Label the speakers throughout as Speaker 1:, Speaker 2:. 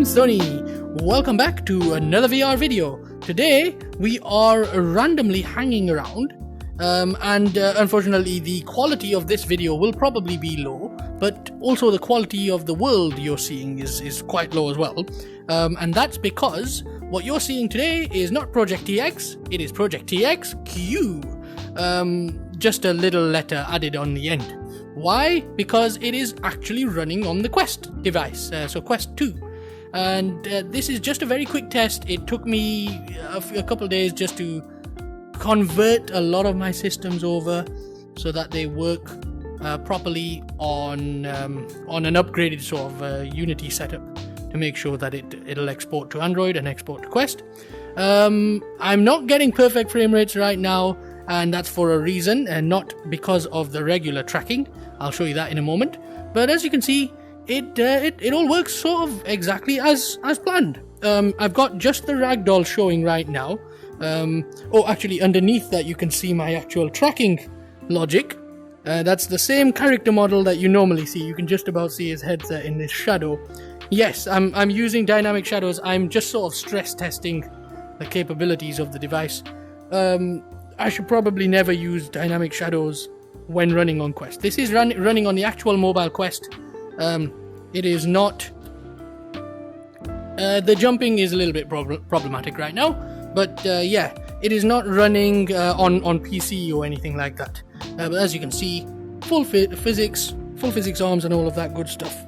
Speaker 1: Sony. Welcome back to another VR video. Today we are randomly hanging around and unfortunately the quality of this video will probably be low, but also the quality of the world you're seeing is quite low as well, and that's because what you're seeing today is not Project TX, it is Project TXQ, just a little letter added on the end. Why? Because it is actually running on the Quest device, so Quest 2. And this is just a very quick test. It took me a couple of days just to convert a lot of my systems over so that they work properly on an upgraded sort of Unity setup to make sure that it'll export to Android and export to Quest. I'm not getting perfect frame rates right now, and that's for a reason, and not because of the regular tracking. I'll show you that in a moment. But as you can see, it all works sort of exactly as planned. I've got just the ragdoll showing right now. Actually, underneath that you can see my actual tracking logic. That's the same character model that you normally see. You can just about see his headset in this shadow. Yes, I'm using dynamic shadows. I'm just sort of stress testing the capabilities of the device. I should probably never use dynamic shadows when running on Quest. This is running on the actual mobile Quest. It is not... the jumping is a little bit problematic right now, but yeah, it is not running on PC or anything like that. But as you can see, full physics arms and all of that good stuff,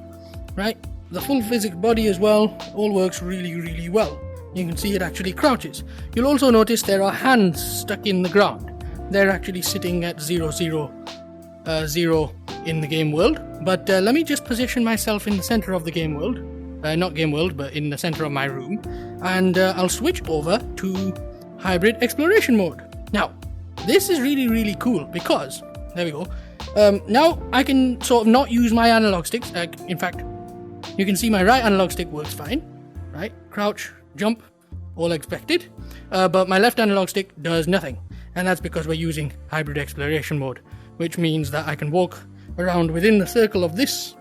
Speaker 1: right? The full physics body as well, all works really well. You can see it actually crouches. You'll also notice there are hands stuck in the ground. They're actually sitting at 0, 0, 0 in the game world. But let me just position myself in the center of the game world. Not game world, but in the center of my room. And I'll switch over to hybrid exploration mode. Now, this is really cool because, there we go. Now I can sort of not use my analog sticks. In fact, you can see my right analog stick works fine. Right? Crouch, jump, all expected. But my left analog stick does nothing. And that's because we're using hybrid exploration mode, which means that I can walk around within the circle of this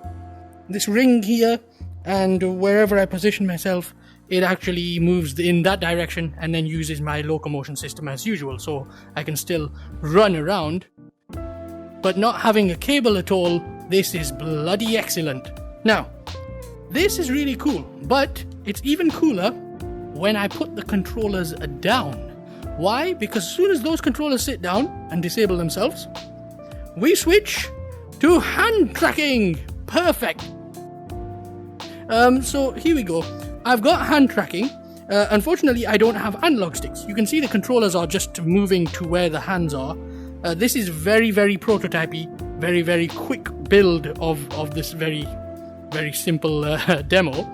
Speaker 1: ring here, and wherever I position myself, it actually moves in that direction and then uses my locomotion system as usual, so I can still run around. But not having a cable at all, this is bloody excellent. Now, this is really cool, but it's even cooler when I put the controllers down. Why? Because as soon as those controllers sit down and disable themselves, we switch to hand tracking. Perfect. So here we go. I've got hand tracking. Unfortunately, I don't have analog sticks. You can see the controllers are just moving to where the hands are. This is very prototypey, very quick build of this very simple demo.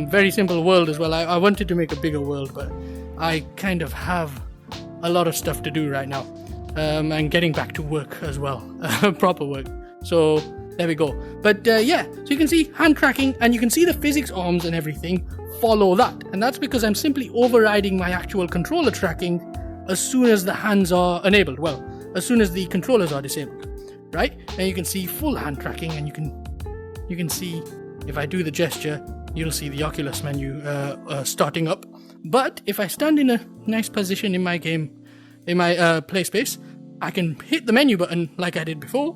Speaker 1: Very simple world as well. I wanted to make a bigger world, but I kind of have a lot of stuff to do right now. And getting back to work as well. Proper work. So there we go. But yeah, so you can see hand tracking, and you can see the physics arms and everything follow that. And that's because I'm simply overriding my actual controller tracking as soon as the hands are enabled. Well, as soon as the controllers are disabled, right? And you can see full hand tracking, and you can see if I do the gesture, you'll see the Oculus menu starting up. But if I stand in a nice position in my game, in my play space, I can hit the menu button like I did before,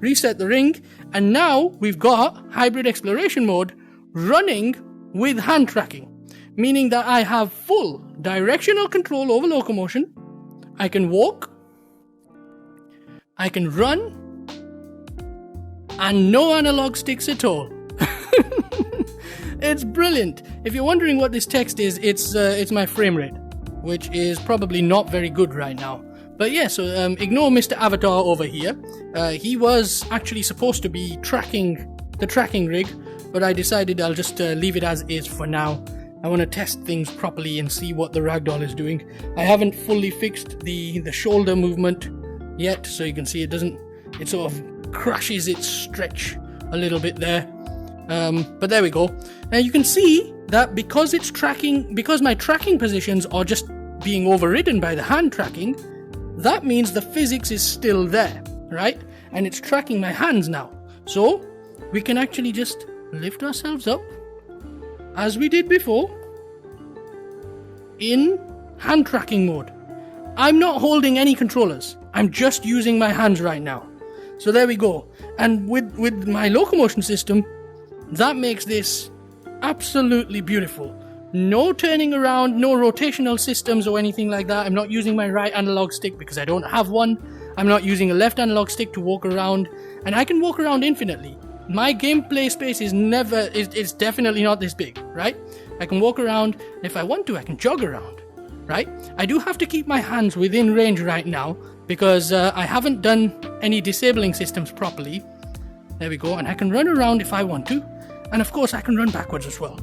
Speaker 1: reset the ring, and now we've got hybrid exploration mode running with hand tracking, meaning that I have full directional control over locomotion. I can walk, I can run, and no analog sticks at all. It's brilliant. If you're wondering what this text is, it's my frame rate, which is probably not very good right now. But yeah, so ignore Mr. Avatar over here. He was actually supposed to be tracking the tracking rig, but I decided I'll just leave it as is for now. I want to test things properly and see what the ragdoll is doing. I haven't fully fixed the shoulder movement yet, so you can see it sort of crashes its stretch a little bit there. But there we go. Now you can see that because my tracking positions are just being overridden by the hand tracking, that means the physics is still there, right? And it's tracking my hands now. So we can actually just lift ourselves up as we did before, in hand tracking mode. I'm not holding any controllers. I'm just using my hands right now. So there we go. And with my locomotion system, that makes this absolutely beautiful. No turning around, no rotational systems or anything like that. I'm not using my right analog stick because I don't have one. I'm not using a left analog stick to walk around. And I can walk around infinitely. My gameplay space is definitely not this big, right? I can walk around, and if I want to, I can jog around, right? I do have to keep my hands within range right now because I haven't done any disabling systems properly. There we go, and I can run around if I want to, and of course I can run backwards as well.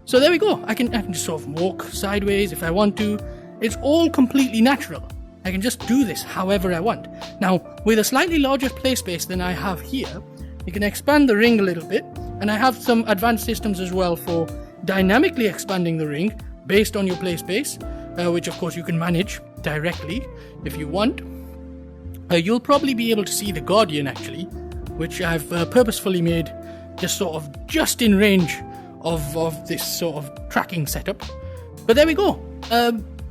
Speaker 1: So there we go. I can just sort of walk sideways if I want to. It's all completely natural. I can just do this however I want. Now, with a slightly larger play space than I have here, you can expand the ring a little bit, and I have some advanced systems as well for dynamically expanding the ring based on your play space, which of course you can manage directly if you want. You'll probably be able to see the Guardian actually, which I've purposefully made just in range of this sort of tracking setup. But there we go.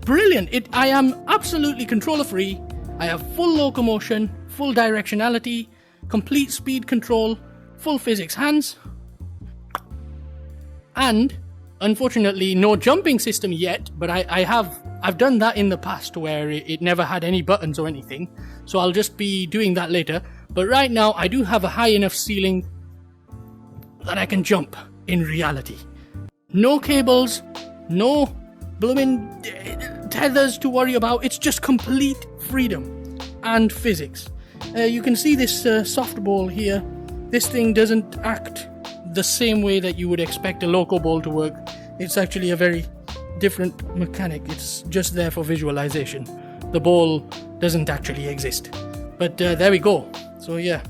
Speaker 1: Brilliant. I am absolutely controller free. I have full locomotion, full directionality, complete speed control, full physics hands, and unfortunately no jumping system yet, but I've done that in the past where it never had any buttons or anything, so I'll just be doing that later. But right now I do have a high enough ceiling that I can jump in reality. No cables, no blooming tethers to worry about. It's just complete freedom and physics. You can see this softball here. This thing doesn't act the same way that you would expect a loco ball to work. It's actually a very different mechanic. It's just there for visualization. The ball doesn't actually exist. But there we go. So yeah,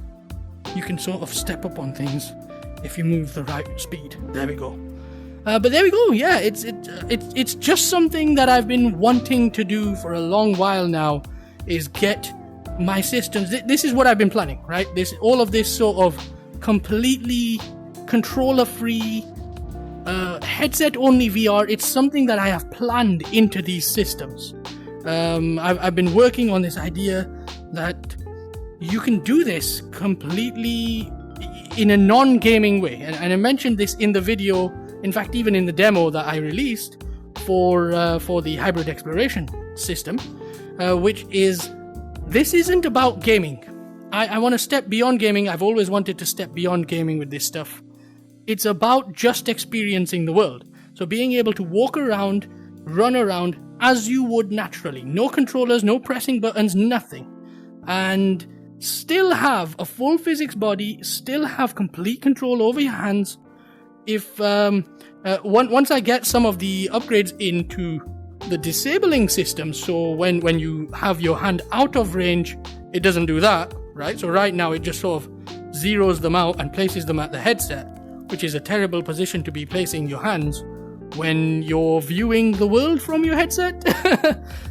Speaker 1: you can sort of step up on things if you move the right speed. There we go. But there we go. Yeah, it's just something that I've been wanting to do for a long while now, is get my systems. This is what I've been planning, right? All of this sort of completely controller-free, headset-only VR. It's something that I have planned into these systems. I've been working on this idea that you can do this completely in a non-gaming way, and I mentioned this in the video. In fact, even in the demo that I released for the hybrid exploration system, which is, this isn't about gaming. I want to step beyond gaming. I've always wanted to step beyond gaming with this stuff. It's about just experiencing the world. So being able to walk around, run around as you would naturally. No controllers, no pressing buttons, nothing. And still have a full physics body, still have complete control over your hands. If once I get some of the upgrades into the disabling system, so when you have your hand out of range, it doesn't do that, right? So right now it just sort of zeroes them out and places them at the headset, which is a terrible position to be placing your hands when you're viewing the world from your headset.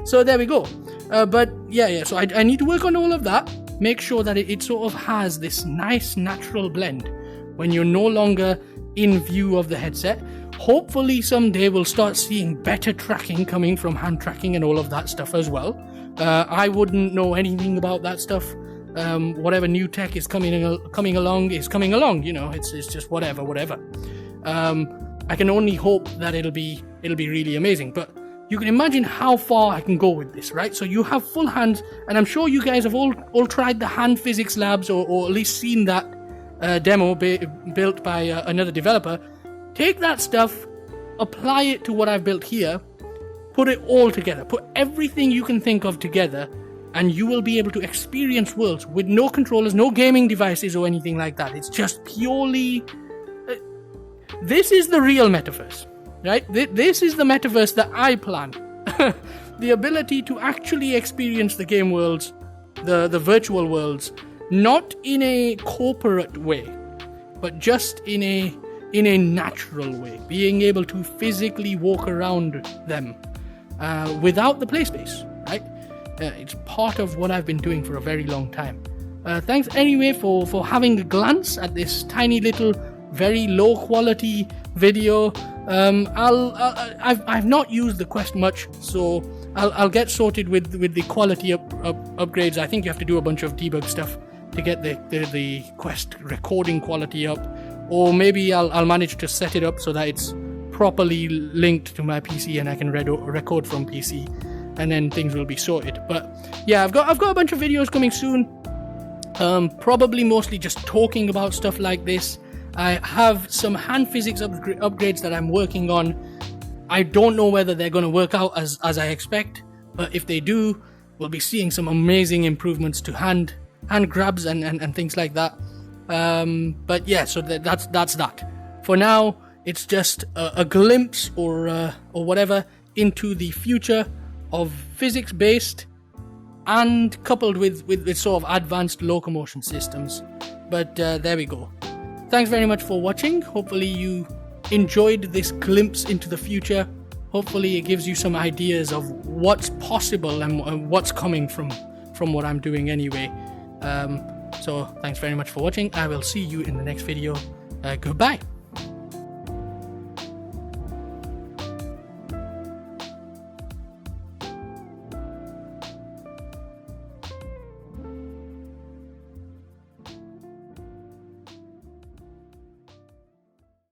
Speaker 1: So there we go. But yeah, so I need to work on all of that. Make sure that it sort of has this nice natural blend when you're no longer in view of the headset. Hopefully someday we'll start seeing better tracking coming from hand tracking and all of that stuff as well. I wouldn't know anything about that stuff. Whatever new tech is coming along is coming along. You know, it's just whatever. I can only hope that it'll be really amazing. But you can imagine how far I can go with this, right? So you have full hands, and I'm sure you guys have all tried the hand physics labs, or at least seen that demo built by another developer. Take that stuff, apply it to what I've built here, put it all together, put everything you can think of together, and you will be able to experience worlds with no controllers, no gaming devices or anything like that. It's just purely... this is the real metaverse, right? This is the metaverse that I plan. The ability to actually experience the game worlds, the virtual worlds, not in a corporate way, but just in a natural way, being able to physically walk around them without the play space, right? It's part of what I've been doing for a very long time. Thanks anyway for having a glance at this tiny little very low quality video. I've not used the Quest much, so I'll get sorted with the quality upgrades. I think you have to do a bunch of debug stuff to get the Quest recording quality up, or maybe I'll manage to set it up so that it's properly linked to my PC and I can record from PC, and then things will be sorted. But yeah, I've got a bunch of videos coming soon. Probably mostly just talking about stuff like this. I have some hand physics upgrades that I'm working on. I don't know whether they're going to work out as I expect, but if they do, we'll be seeing some amazing improvements to hand grabs and things like that. But yeah, so that's that. For now, it's just a glimpse or whatever into the future of physics-based and coupled with sort of advanced locomotion systems. But there we go. Thanks very much for watching. Hopefully you enjoyed this glimpse into the future. Hopefully it gives you some ideas of what's possible and what's coming from what I'm doing anyway. So thanks very much for watching. I will see you in the next video. Goodbye.